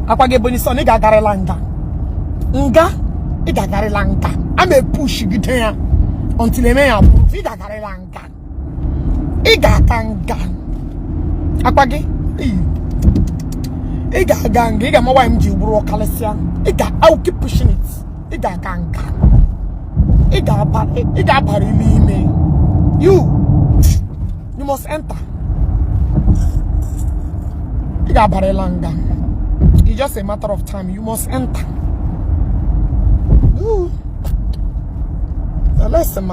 Akwage boni so ni gagare langa. Nga I gagare langa. I'm a push gidea until a me approve. I gagare langa. I gaganga. Akwage. I gaganga. I got my YMG bro Kalesia. I'll keep pushing it. I gaganga. I got me. You must enter. I got langa. It's just a matter of time. You must enter. Ooh. Listen,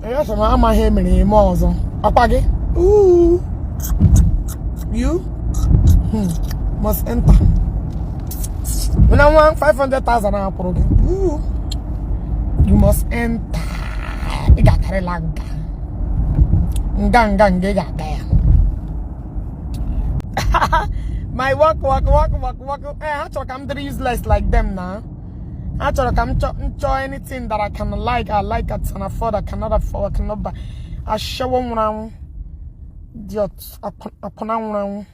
yes, I'm a hemmy more. Apage. Ooh. You must enter. When I want 500,000 ooh. You must enter. You got a langa. Gang, my work. I have to come to useless like them now. I have to come to enjoy anything that I can like. I can afford. I cannot afford. I cannot buy. I show one round. Idiot. Upon round.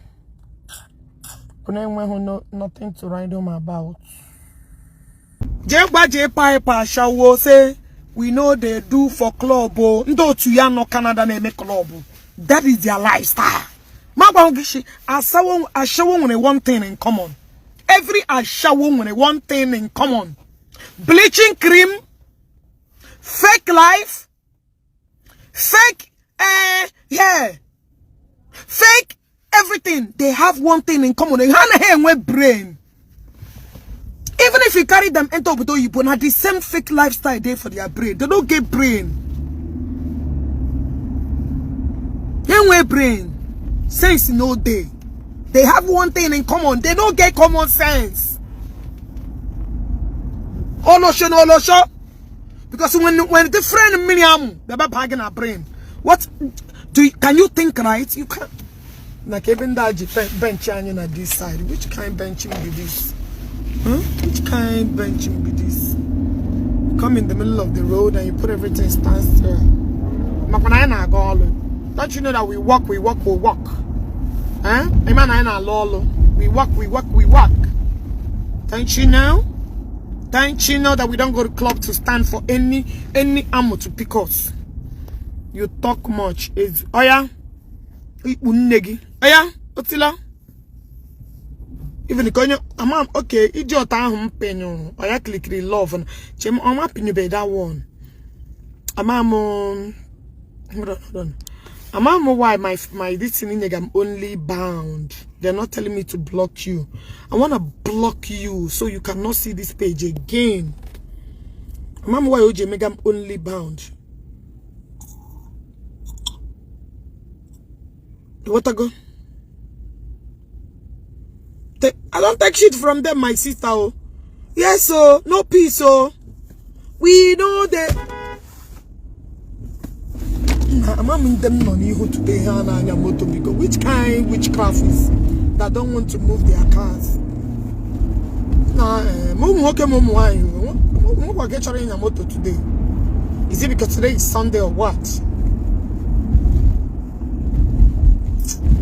Who know nothing to write home about. J Piper shall say we know they do for club. Ndo to ya no Canada they make club. That is their lifestyle. Ashawo with one thing in common. Every ashawo with one thing in common. Bleaching cream, fake life, fake hair, fake everything. They have one thing in common. They have a brain. Even if you carry them into Obodo Igbo, not the same fake lifestyle they for their brain. They don't get brain. They don't get brain. Sense no day. They have one thing in common. They don't get common sense. Olosho. Because when different million, they're bagging our brain. What can you think right? You can't. Like even that bench on this side. Which kind benching be this? Huh? Which kind benching be this? Come in the middle of the road and you put everything standstill. Don't you know that we walk. Huh? We walk. Don't you know? Don't you know that we don't go to club to stand for any ammo to pick us? You talk much. Is Oya? Oya? Otila? Even the I'm okay, idiot penyo. Oya click the love and chem pin be that one. Hold on. Why my this thing I'm only bound. They're not telling me to block you. I wanna block you so you cannot see this page again. Why OJ make I'm only bound. What I go? I don't take shit from them, my sister. Oh. Yes, so no peace. Oh, we know that. I'm in them money who to pay her and your motor because which kind witchcraft is that don't want to move their cars? Nah, mom get in your motor today. Is it because today is Sunday or what?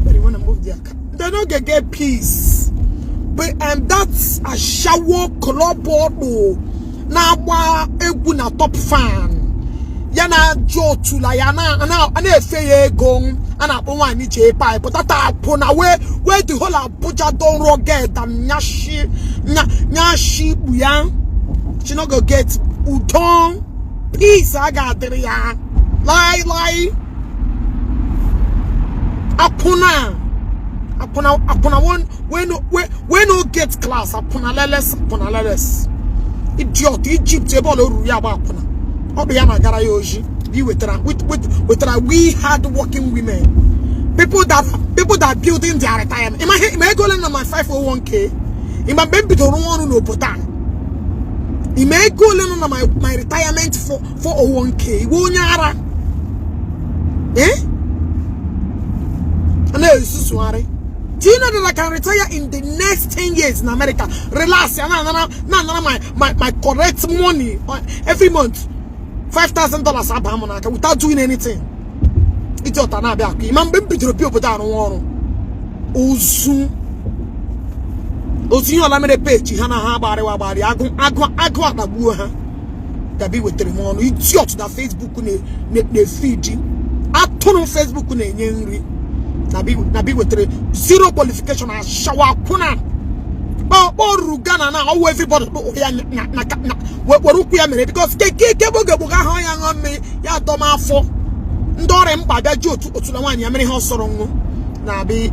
But they want to move their car. They don't get peace. But that's a shower club board. Now, a top fan. Yana Joe to Layana and now an FA gong and a one J pipe, but that upon away where the whole Abuja don't roget and Nyashi Buyan. She not go get Udon peace. I got there. Lie. Upon one when no get class upon a leles. Idiot Egypt able to we hard working women, people that building their retirement. Am I going on my 501k? Am I baby don't want to know Potan? Am I going on my retirement for 401k? Eh? I know this is worry. Do you know that I can retire in the next 10 years in America? Relax, my correct money every month. $5,000 without doing anything. It's not an abiaki. Man, baby, to the people that don't want Ozu. Ozinyo la mere page hana ha bare wa bare agu adabuo ha dabi wetere mo no idiot da Facebook ne feed atono Facebook na enye nri nabi wetere zero qualification a shawa kuna ba rugana na all everybody ya na weruku ya mere because ke boga ha ya ngome ya doma afọ ndore mpa bia ji otu na nwanyị amere ha osoro nwu na be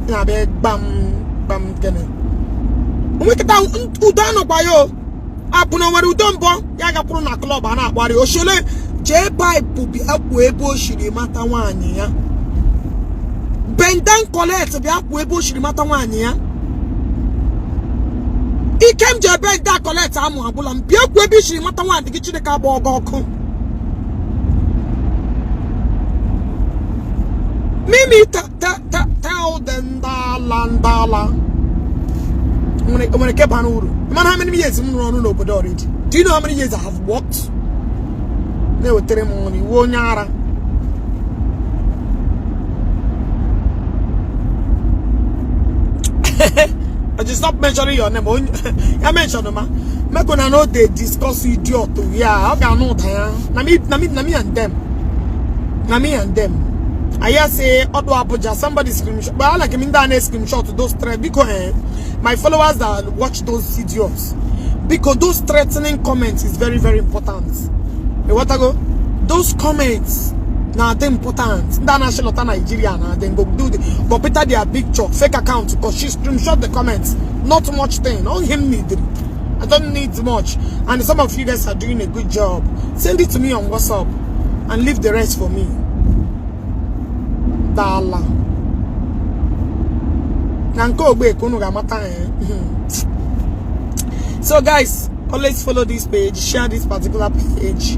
bam gene Umekita udano kwa yo apuna wari udombo ya gapuru na club ana akwari oshele je pipe bi akwu ebe oshiri mata nwanyi ya bendan collect bi akwu ebe oshiri mata nwanyi ya ikem je bendan collect amu abula bi akwu ebe oshiri mata nwanyi gi chine ka bo ogoku mimi tell them landala when I kept on man, how many years I'm running over already? Do you know how many years I have worked? They were telling me, Wonyara. I just stop mentioning your name. I mentioned them. I'm gonna know they discuss idiot. Yeah, I can know that. Nami and them. Nami and them. I hear say Odo Abuja somebody screenshot, but I like him in that screenshot to those threats because my followers that watch those idiots, because those threatening comments is very, very important. What I go? Those comments now they're important. International Nigeria now then go do the but better their picture fake account because she screenshot the comments. Not much thing. All him need. I don't need much. And some of you guys are doing a good job. Send it to me on WhatsApp and leave the rest for me. Dala. So guys, always follow this page, share this particular page.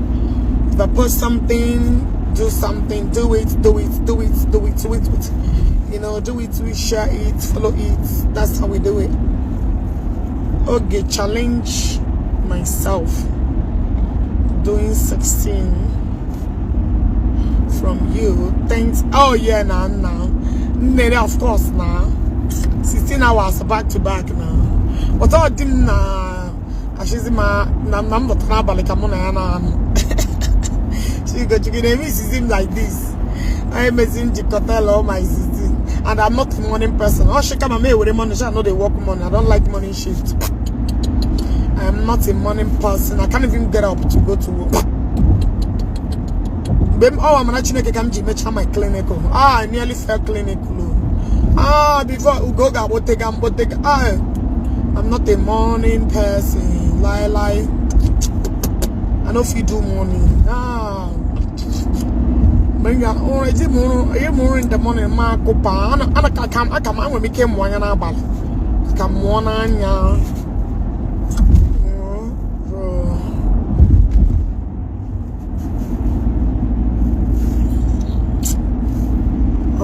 If I post something, do something, do it. You know, do it, we share it, follow it. That's how we do it. Okay, challenge myself. Doing 16 from you. Thanks. Oh yeah, now. Of course now. 16 hours back to back now. But all dim na ashizima number like she go to me season like this. I am missing the hotel all my season. And I'm not a morning person. Oh she come me with the money, I know they work money. I don't like morning shift. I am not a morning person. I can't even get up to go to work. Oh, I'm actually come my clinical. I nearly fell clinical. Before Ugo got take I'm not a morning person. Lie. I know if you do morning. When you are already more in the morning, Marco Pan, and I come when we came one and about. Come one and ya.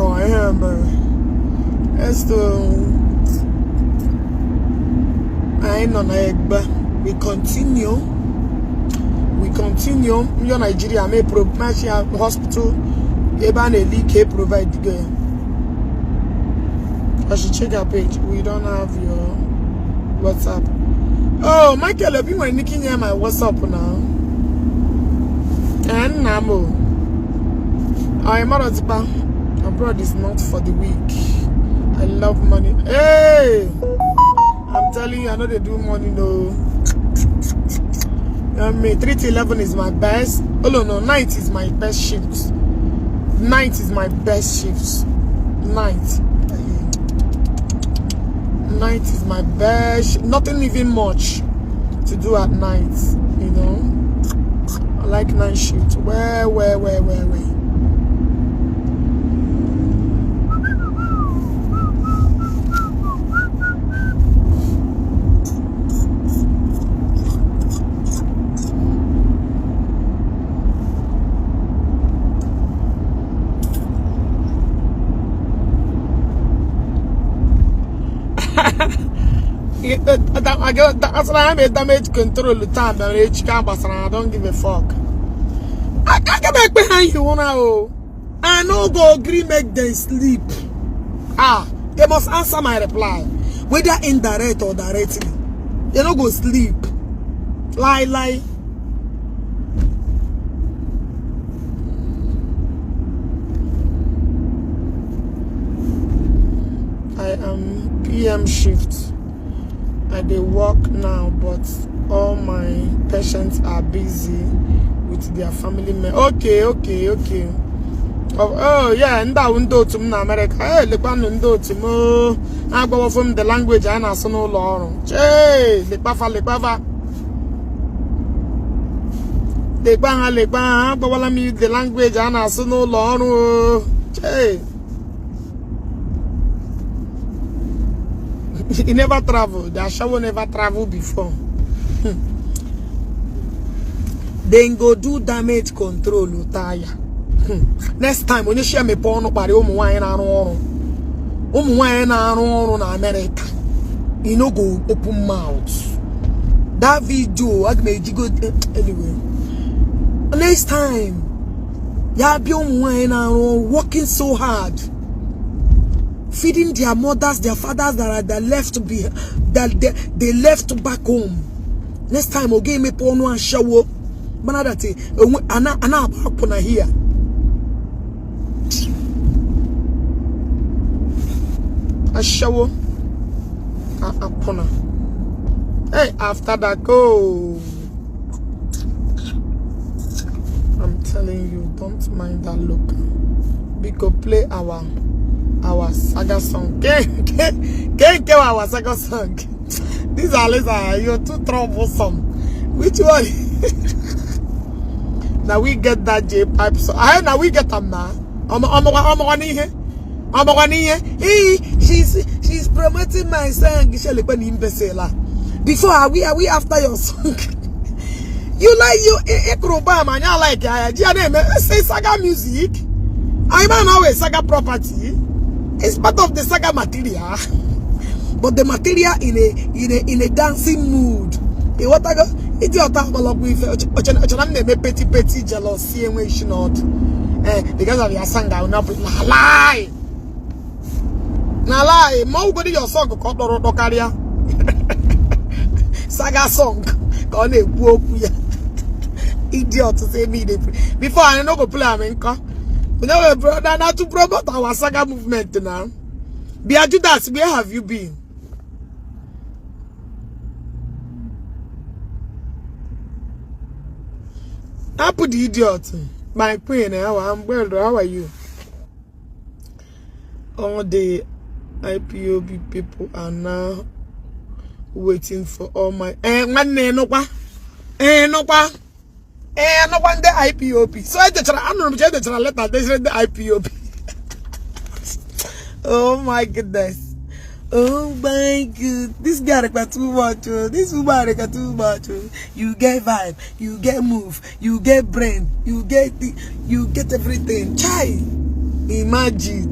Oh, I am. I know we continue. Your Nigeria may provide hospital. Eban leak provide the I should check our page. We don't have your WhatsApp. Oh, Michael, I've been looking at my WhatsApp now. And Namo. I am abroad is not for the weak. I love money. Hey, I'm telling you, I know they do money no. Me 3 to 11 is my best. Oh no, night is my best shift. Night is my best shifts. Night is my best. Nothing even much to do at night. You know, I like night shift. Where. That's why I'm a damage control the time I don't give a fuck. I can't get back behind you now. I no go agree make them sleep. They must answer my reply. whether indirect or directly. They don't go sleep. Lie. I am PM shift. I dey work now, but all my patients are busy with their family members. Okay. Oh yeah, nda undo to na America. Hey, lekwan ndo to mo. I go from the language I na so no lo. Hey, lekpafa. Lekpan, but wala me the language I na so no lo. Hey. He never traveled. The Ashawo never traveled before. Then go do damage control, Utaya. Next time when you share me porno party, wine na America. You know go open mouth. That video I made you go anyway. Next time, ya be wine working so hard. Feeding their mothers, their fathers that left to be they left back home. Next time, okay, me porno and shower. Manadati, ana about here. A shower. Apona. Hey, after that go. I'm telling you, don't mind that look. We could play our saga song. Can't get our saga song. These are you're too troublesome. Which one? Now we get that J pipe song. Now we get them now. She's promoting my song. Before are we after your song? You like you man, you like say saga music. I'm always saga property. It's part of the saga material, but the material in a dancing mood. What I go? It's your time with petty jealousy and we should not. Because of your song, I will not lie. Now lie. More good your song called Doro Caria. Saga song. Call it idiot to say me before I know go play America. You know, brother, now to promote our saga movement now. Judas, where have you been? I put the idiot. My queen, I'm well. How are you? All the IPOB people are now waiting for all my no one the IPOB. So I don't know the letter. They said the IPOB. Oh my goodness. Oh my god. This guy got too much. This woman got too much. You get vibe. You get move. You get brain. You get everything. Chai. Imagine.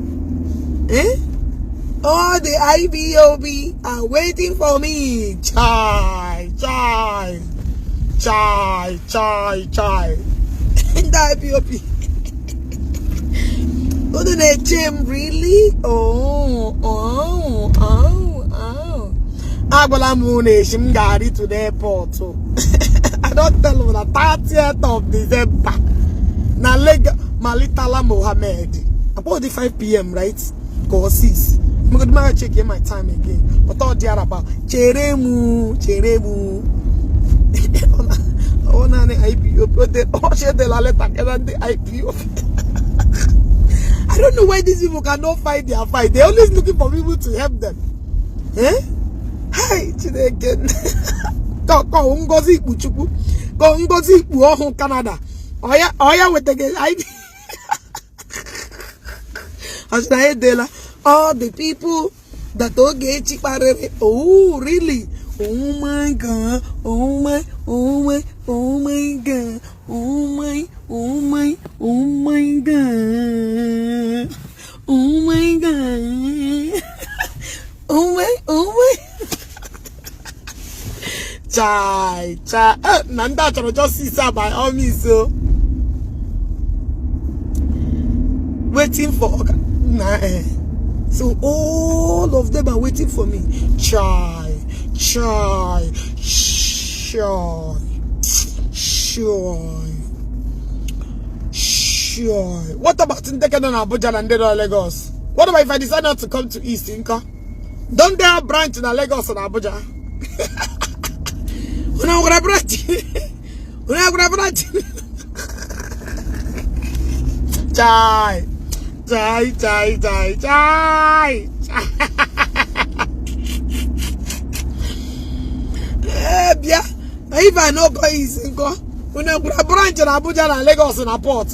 All the IPOB are waiting for me. Chai. And the IPOB. Oh, the name really? Oh. Agbalamune Shimgari to the airport. I don't tell you the 30th of December. Now Malitala Mohammed. About the 5 p.m. right? Go 6. I'm going to check my time again. But all the about Cheremu. Oh, no, IPO. Oh, she the IPO. I don't know why these people cannot fight their fight. They're always looking for people to help them. Hi, today again. Go Ngozi Ipuchukwu. Go Ngozi Ipu Canada. Oya with the all the people that don't get cheaper. Oh, really? Oh my god. Oh my god. Oh my god. Oh my god. Oh my. Chai. Nanda just see by all means so. Waiting for So all of them are waiting for me. Chai. What about Ndeke and Abuja and Lagos? What about if I decide not to come to East Inca? Don't they have branch in Lagos and Abuja? When I'm gonna branch. Chai. Yeah. If I know go East Inca, when I'm gonna branch in Abuja and Lagos and Port.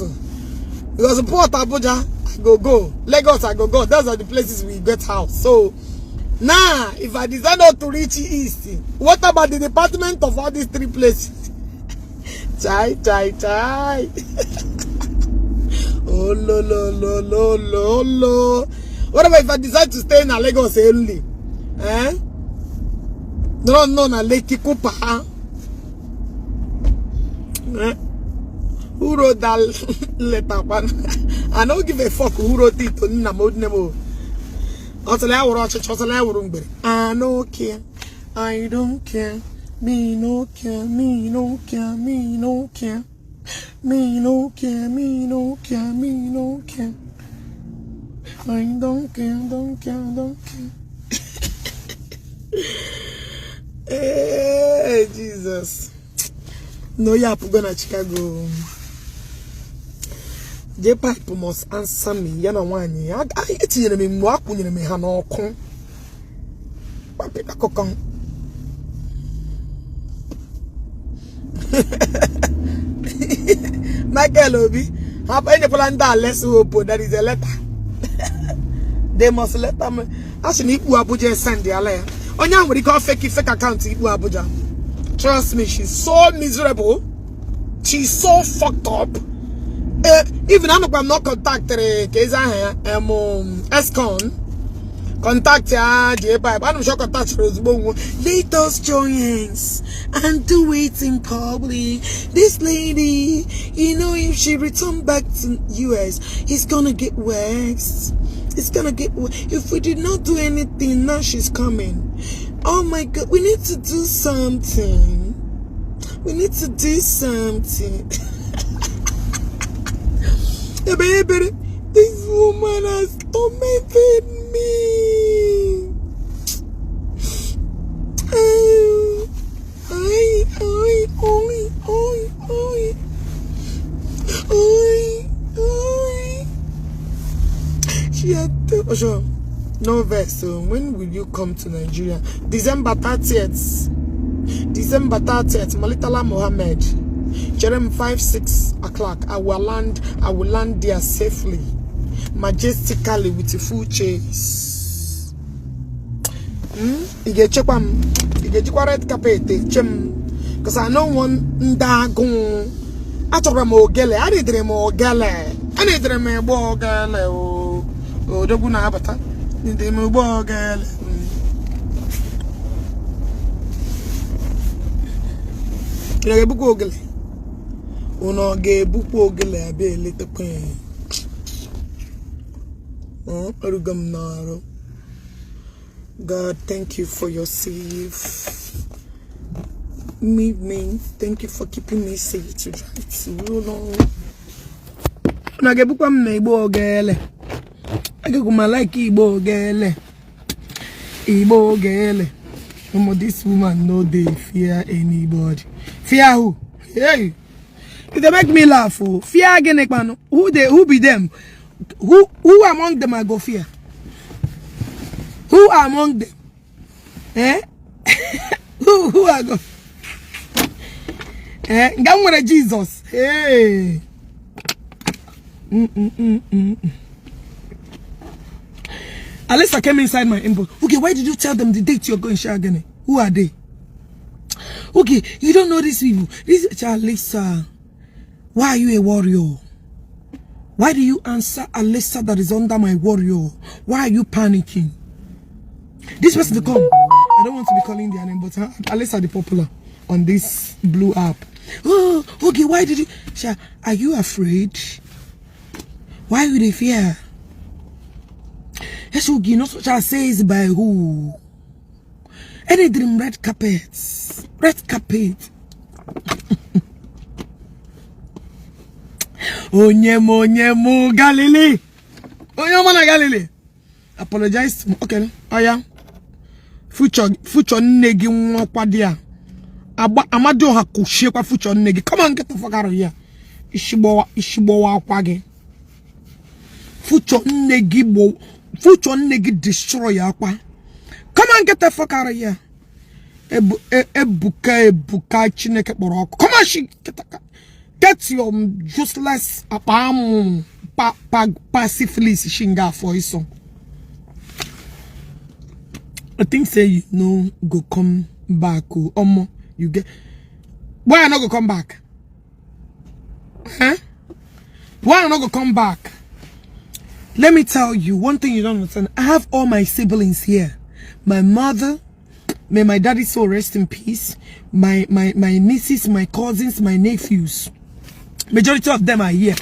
Because Port Abuja, I go. Lagos, I go. Those are the places we get house. So now, if I decide not to reach East, what about the department of all these three places? Chai. Oh, lo. What about if I decide to stay in Lagos only? No, na Lake Kupa. Who wrote that letter? I don't give a fuck who wrote it. I don't care. I don't care. Me no care. I don't care. Hey, Jesus. No, yeah, I'm going to Chicago. The pipe must answer me. Yana wani. I eat you me walk when you me hano con. Papita cocon. Michael Obi, have any plan that less hope that is a letter. They must let them. Actually, Ibu Abuja send the alert. Onya what you call fake account Ibu Abuja. Trust me, she's so miserable. She's so fucked up. Even I'm not contacted Escon. Contact I'm sure contact let us join hands and do it in public. This lady, you know, if she return back to US, it's gonna get worse. It's gonna get worse. If we did not do anything, now she's coming. Oh my God, we need to do something. Baby, this woman has tormented me. She had no verse. So when will you come to Nigeria? December 30th. Malitala Mohammed. Jerem 5-6 o'clock. I will land there safely, majestically, with a full chase. You get red carpet, because I know one ndagon. I told him gele. I did him gele. I need him gele. Oh, the guna abata. Need him gele. You get gele. Uno ge buku gele abe little pain. God, thank you for your safe. Me, thank you for keeping me safe to drive so long. I get buku am Igbo gele. I get my like Igbo gele. This woman no dey fear anybody. Fear who? Hey. They make me laugh. Oh. Fear again, man. Who be them? Who among them I go fear? Who among them? Who I go? Come with Jesus. Hey. Alyssa came inside my inbox. Okay, why did you tell them the date you're going Shagane? Who are they? Okay, you don't know these people. This is Alyssa. Why are you a warrior? Why do you answer Alyssa that is under my warrior? Why are you panicking? This person to come. I don't want to be calling their name, but Alyssa the popular on this blue app. Oh, okay, why did you... Are you afraid? Why would they fear? Eshugi no shall says by who? Any dream red carpets. Red carpet. Onyemo Galilee. Onyemo Galilee. Apologize. Okay. Aya. Future negi nwakwadia. Amado hakushe kwa future negi. Come on, get the fuck out of here. Ishibowa akwage. Future negi destroy akwa. Come on, get the fuck out of here. Ebuka chineke boroko. Come on, get your useless passively shinga for iso. I think say you know go come back. Omo, you get why I not go come back? Huh? Why I not go come back? Let me tell you one thing you don't understand. I have all my siblings here. My mother, may my daddy soul rest in peace. My nieces, my cousins, my nephews. Majority of them are here.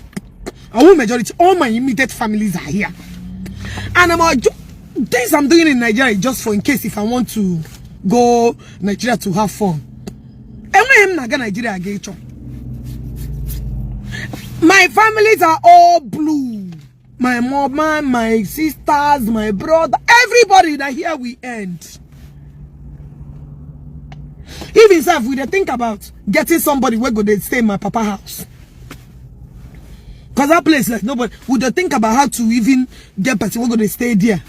I will majority, all my immediate families are here. And things I'm doing in Nigeria just for in case if I want to go Nigeria to have fun. And when I'm not going Nigeria again, my families are all blue. My mom, my sisters, my brother, everybody that here we end. Even if we think about getting somebody where go they stay in my papa house. Cause that place like nobody would they think about how to even get person where go they stay there.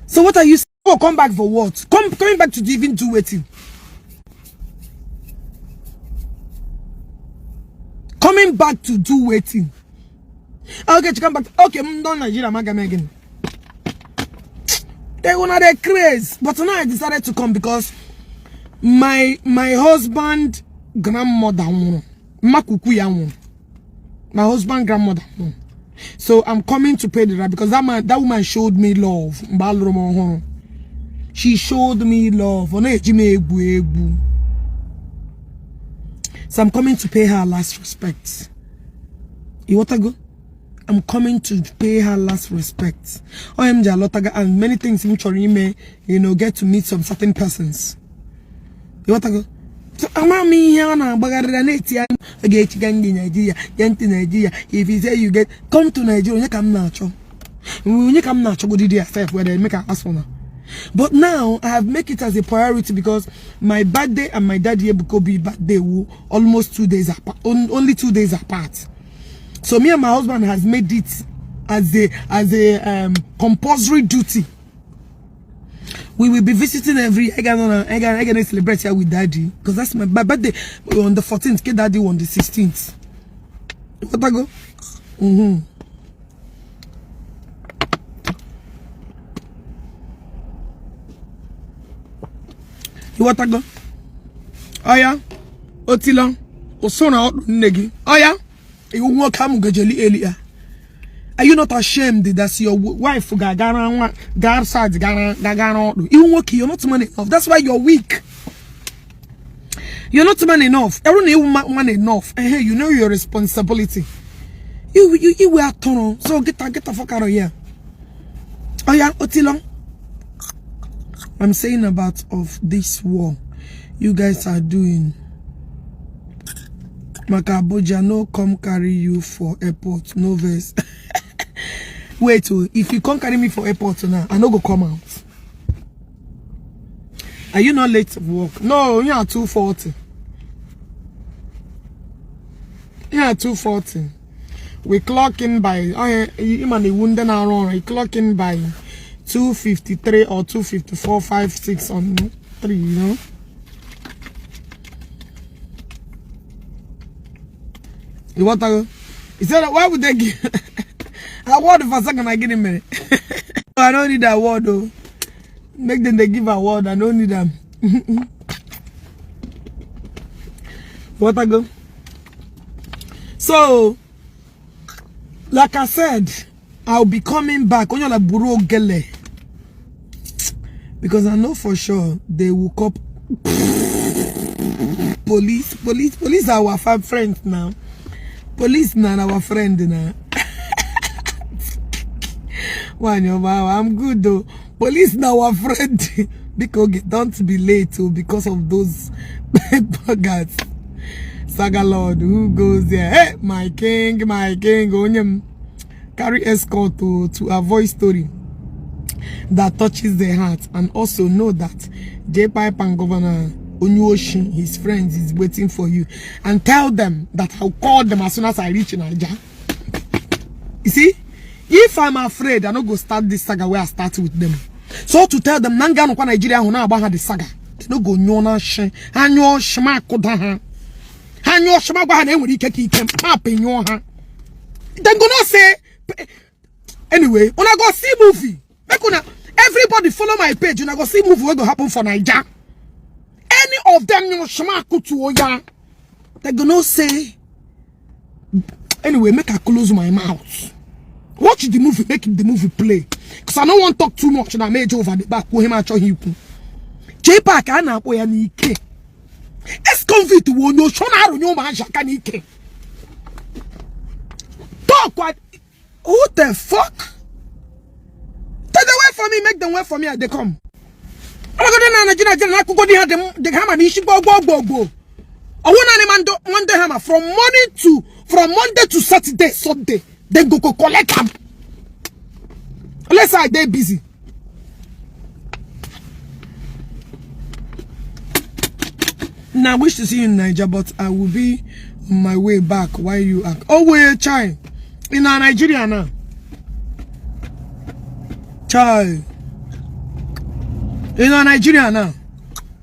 So what are you saying? Oh, come back for what? Coming back to even do waiting. Coming back to do waiting. Okay, to come back. Okay, I'm done Nigeria, again. They were not a craze. But now I decided to come because my husband grandmother my husband grandmother. So I'm coming to pay the rent because that woman showed me love. She showed me love. So I'm coming to pay her last respect. You want to go? I'm coming to pay her last respect. And many things in you know, get to meet some certain persons. You want to go? So I'm here now, if you say you get come to Nigeria, you come natural. When you come natural, go to yourself where they make an ask for now. But now I have make it as a priority because my birthday and my daddy Eboyi birthday almost 2 days apart, only 2 days apart. So me and my husband has made it as a compulsory duty. We will be visiting every I gonna celebrate here with daddy because that's my birthday on the 14th. Get daddy on the 16th. What I go? You what I go? Oh yeah, Otila, Osona Negi. Oh yeah, you won't come gajeli elia. Are you not ashamed that your wife Gagana you work, you're not man enough. That's why you're weak. You're not man enough. Everyone man enough. Hey, you know your responsibility. You were tunnel. So get the fuck out of here. Oh yeah, Otila. I'm saying about of this war you guys are doing. Makaboja no come carry you for airport. No verse. Wait, if you can't carry me for airport now, I no go come out. Are you not late to work? No, you are 2:40. You are 2:40. We clock in by we clock in by 2:53 or 2:54, 5, 6 on 3, you know. You want to go? He said, why would they give award for a second? I get him minute. I don't need that award though. Make them they give award. I don't need them. What I go? So, like I said, I'll be coming back on your buro gele because I know for sure they will cop police are our friends now. Police now our friend now. I'm good though. Police now our friend. Because don't be late too because of those buggers. Saga Lord who goes there. Hey, my king, Onyem. Carry escort to avoid story that touches their heart, and also know that J-Pipe and Governor Onyuoshi, his friends, is waiting for you, and tell them that I'll call them as soon as I reach Nigeria. You see, if I'm afraid, I don't go start this saga where I started with them. So to tell them, Nanga no Nigeria who now about the saga, they don't go nyona she, hanyo shma kodaha, hanyo shma ba na enwere ike ki kem happen yo ha. Then go not say. Anyway, when I go see movie, everybody follow my page. When I go see movie, what go happen for Nigeria? Any of them, you know, they're gonna say. Anyway, make I close my mouth. Watch the movie, make the movie play. Cause I don't want to talk too much. And I made over the back. J-Pack, I know where I It's convict to one. No, Shona, no man, can talk what. Who the fuck? Take them away from me, make them wait for me as they come. I go the hammer, go. I want one day hammer from Monday to Saturday, Sunday. Then go collect them. Unless I they busy. Now I wish to see you in Nigeria, but I will be on my way back while you act. Oh wait, chai. In Nigeria now. Chai. In Nigeria now.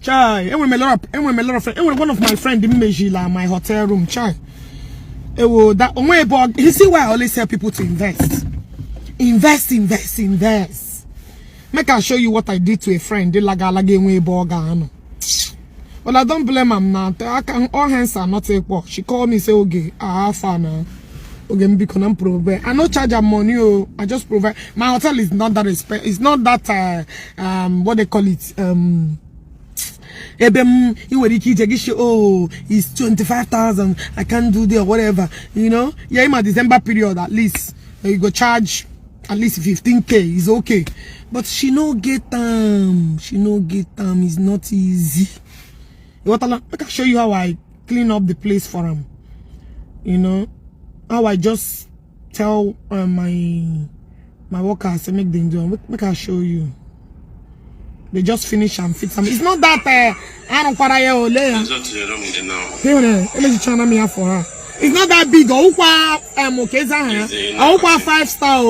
Chai. And with a lot of friends. And with one of my friends, my hotel room. Chai. That you see why I always tell people to invest. Invest. Make I show you what I did to a friend. They well, I don't blame him now. All hands are not equal. She called me say, okay, I have fun now. Okay, because I'm provide. I no charge her money. Oh, I just provide. My hotel is not that expensive. It's not that what they call it. Oh, it's 25,000. I can't do that or whatever. You know, yeah, in my December period at least you go charge at least 15K. It's okay, but she no get them. She no get them. It's not easy. What I can show you how I clean up the place for them. You know. How I just tell my workers to make them do. Make I show you. They just finish and fix them. It's not that I don't quarter year now. For her. It's not that big. Okay, 5-star.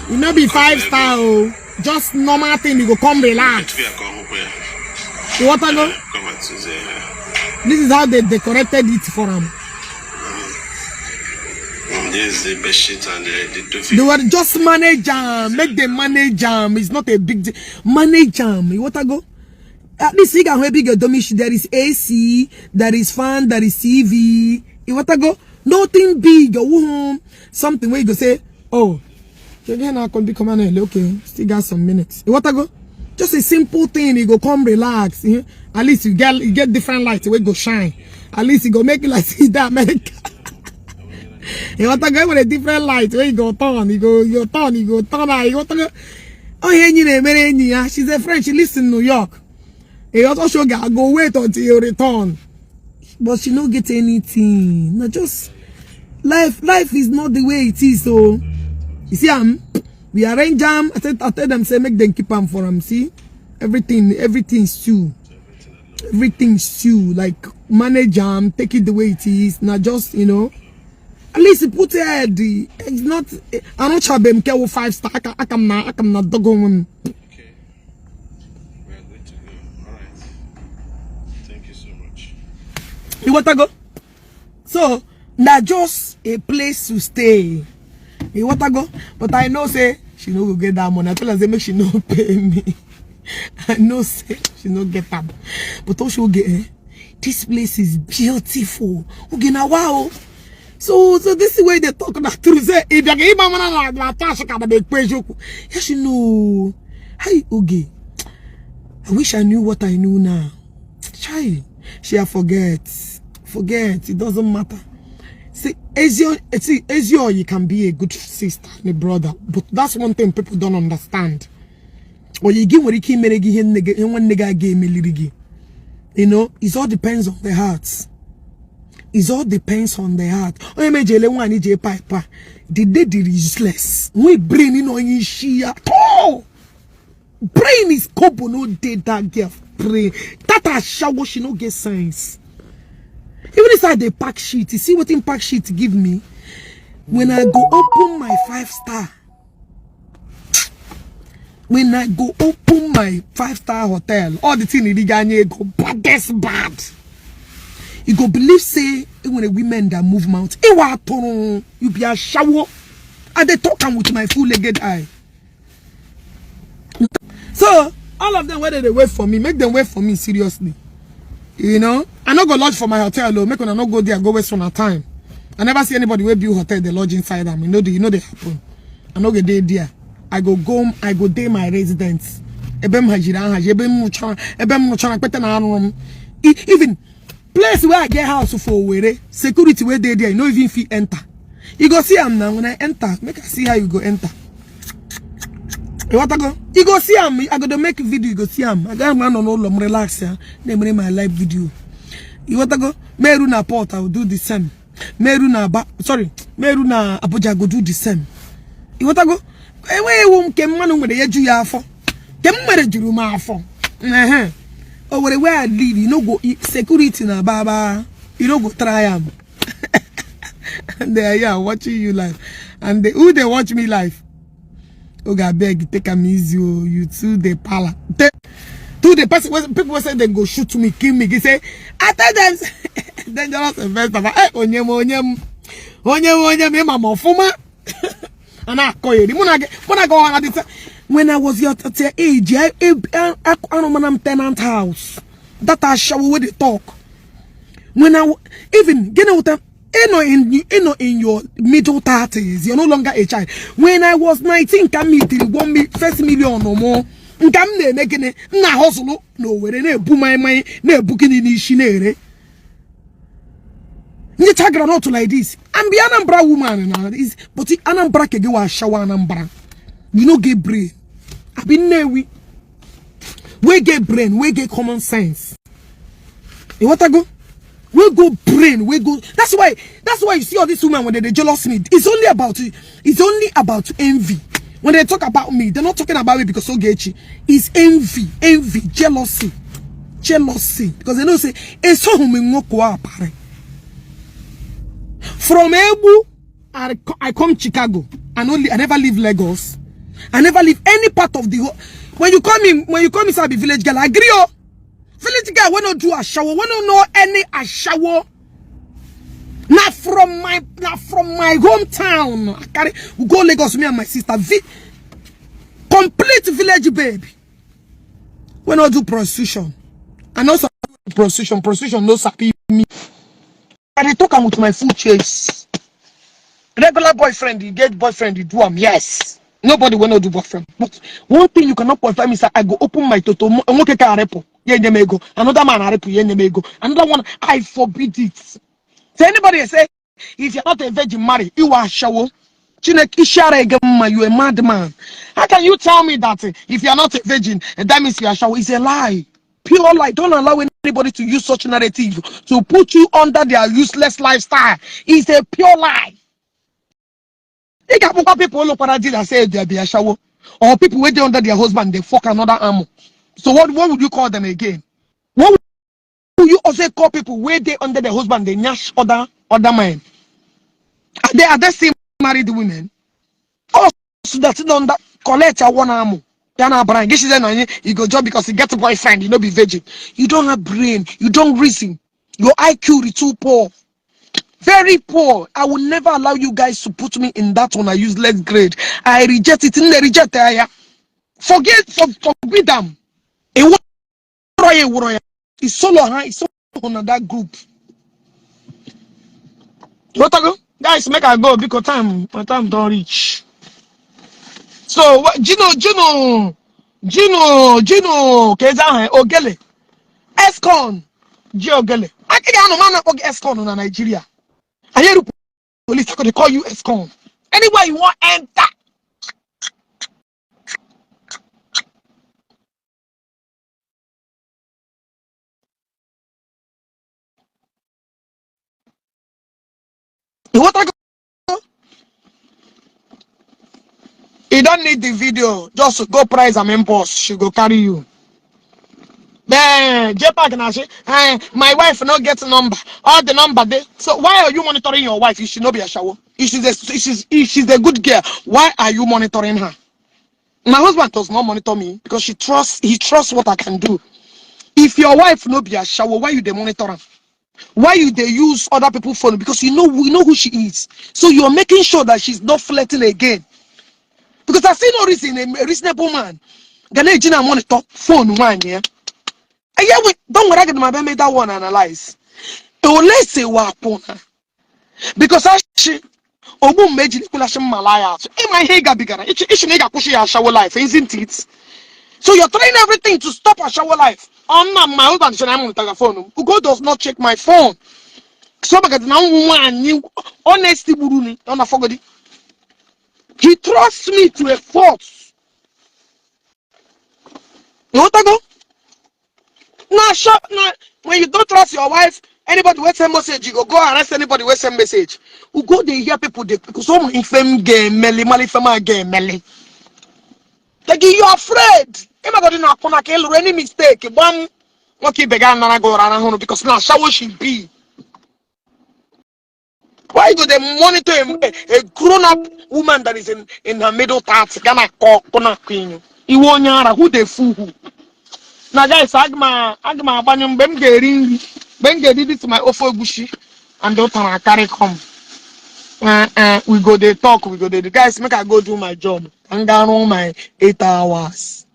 You know be 5-star. Just normal thing. You go come relax. You want to go? This is how they decorated it for them. This is the best shit and the they were just manage make them manage it's not a big deal. Manage you want to go? At least you can big domestic. There is AC, there is fan, there is TV. You want to go? Nothing big. Something where you go say, oh, again I can be commanded. Okay, still got some minutes. You want to go? Just a simple thing. You go come relax. At least you get different lights where you go shine. At least you go make it like see that America. You want to go with a different light where you go turn, you go turn, you go turn. You want to go? Oh, she's a friend. She lives in New York. You also go wait until you return, but she don't get anything. Not just life. Life is not the way it is. So you see, we arrange them. I tell them say make them keep them for them. See, everything's stew. Everything's stew. Like manage them, take it the way it is. Not just At least put it. It's not. I don't try them. 5-star. I can not dog on. Okay, we are going to go. All right. Thank you so much. You want to go? So not just a place to stay. You want to go? But I know say she no go get that money. I tell her say make she no pay me. I know say she no get that. But all she will get. This place is beautiful. Okay, now wow. So this is the way they talk about truth. Say if you get mama na tash ka be kwejoku. Yes, you know. Hi, Oge. I wish I knew what I knew now. Chai, she forget. It doesn't matter. See, Ezio, you can be a good sister and a brother, but that's one thing people don't understand. Or you give what you you know, it all depends on the hearts. It all depends on the heart. The day useless. We brain in on she at all. Brain is kobo no day that girl brain. That a shower she no get sense. Even if they pack sheet, you see what in pack sheet give me? When I go open my 5-star. When I go open my 5-star hotel, all the thing in the Ghana go baddest bad. You go believe say when the women that move mount, you be a shower. And they talk with my full-legged eye. So all of them, whether they wait for me, make them wait for me seriously. You know, I not go lodge for my hotel though. Make when I not go there, go waste on our time. I never see anybody where build hotel, they lodge inside them. You know they happen. I not get there. I go day my residence. Even place where I get house for where security where they there, you know even if you enter. You go see them now. When I enter, make I see how you go enter. You want to go? You go see them. I go to make a video. You go see them. I got man on all of them relax here. They make my live video. You want to go? Meruna Port, I will do the same. Meruna Abuja go do the same. You want to go? Ewe wum kem manu mwede yeju ya afo. Kem mwede juru ma afo. Or where I live, you know go security na baba. You know go try am. And they are watching you live. And who they watch me live? Oga beg, take a easy. You too the pala. To the person people say they go shoot me, kill me. They say, I tell them dangerous investor. Onyem, mama fuma. And I call you. When I go on at when I was your age, I'm tenant house. That I shower with the talk. When I even get out in your middle 30s, you're no longer a child. When I was 19, come me till 1 million or more. Come ne making it na hustle no where ne boom my ne booking in shinere. You tag not like this. I'm be Anambra woman now. But Anambra ke wa shower Anambra. You know get brain. I been there we get brain, we get common sense. You want to go? We go brain, we go. That's why you see all these women when they jealous me. It's only about envy. When they talk about me, they're not talking about me because so getchy. It's envy, jealousy. Because they know say it's so from Ebu, I come Chicago and I never leave Lagos. I never leave any part of the whole. When you come inside the village girl, I agree. Oh, village girl, when not do a shower, when not know any a shower. Not from my hometown. I carry we go Lagos, me and my sister. Complete village baby. When not do prostitution, and also prostitution no sabi me. And they talk with my food chase. Regular boyfriend, you get boyfriend, you do yes. Nobody will not do boyfriend. But one thing you cannot confirm is that I go open my toto. Another man another one, I forbid it. So anybody say, if you're not a virgin, marry, you are shower. You a madman. How can you tell me that if you're not a virgin, that means you are shower? It's a lie. Pure lie. Don't allow anybody to use such narrative to put you under their useless lifestyle. It's a pure lie. They got people look at that say they be a shower, or people waiting under their husband, they fuck another arm. So what would you call them again? What would you also call people waiting under their husband, they nyash other men? Are they still married women? Oh, so that's not that collect one arm. You go job because you get a boyfriend, you know be virgin. You don't have brain, you don't reason. Your IQ is too poor. Very poor. I will never allow you guys to put me in that one. I useless grade. I reject it. Forbid them. It's solo high. It's solo on that group. What I go? Guys, make I go because my time don't reach. So Gino, Keza Ogele, Escon, Ogele. I can't man up Escon in Nigeria. I hear police, I could call you ESCOM. Anywhere you want, enter. What I go? You don't need the video. Just go price and impulse. She go carry you. Then JPAG and I say, my wife not get number. All the number there. So why are you monitoring your wife? You should not be a shower. If she's a good girl, why are you monitoring her? My husband does not monitor me because he trusts what I can do. If your wife no be a shower, why you dey monitor her? Why you they use other people's phone? Because we know who she is. So you're making sure that she's not flirting again. Because I see no reason a reasonable man gonna monitor phone one, yeah. And yeah, don't worry, get my made that one analyze. Let's say what because I she obu meji kula she malaya. So in my head bigana. It's nigga pushing her shower life, isn't it? So you're trying everything to stop her shower life. My husband should I'm on the phone. Ugo does not check my phone. So because now one honesty buruni on a fogodi. He trusts me to a fault. You want to go? Now, shop now. When you don't trust your wife, anybody will send message, you go arrest anybody will send message. You go there, hear people because some infam game, mali fama game, meli. Like you're afraid. Am I going to not kill any mistake? One, okay, began na go around because now shower should be. Why do they monitor a grown-up woman that is in her middle thirties? Gonna call queen. You want who they fool? Now guys, agma banyum bem geri this my ofo bushi and don't carry come. We go they talk, we go they guys make I go do my job and down on my 8 hours.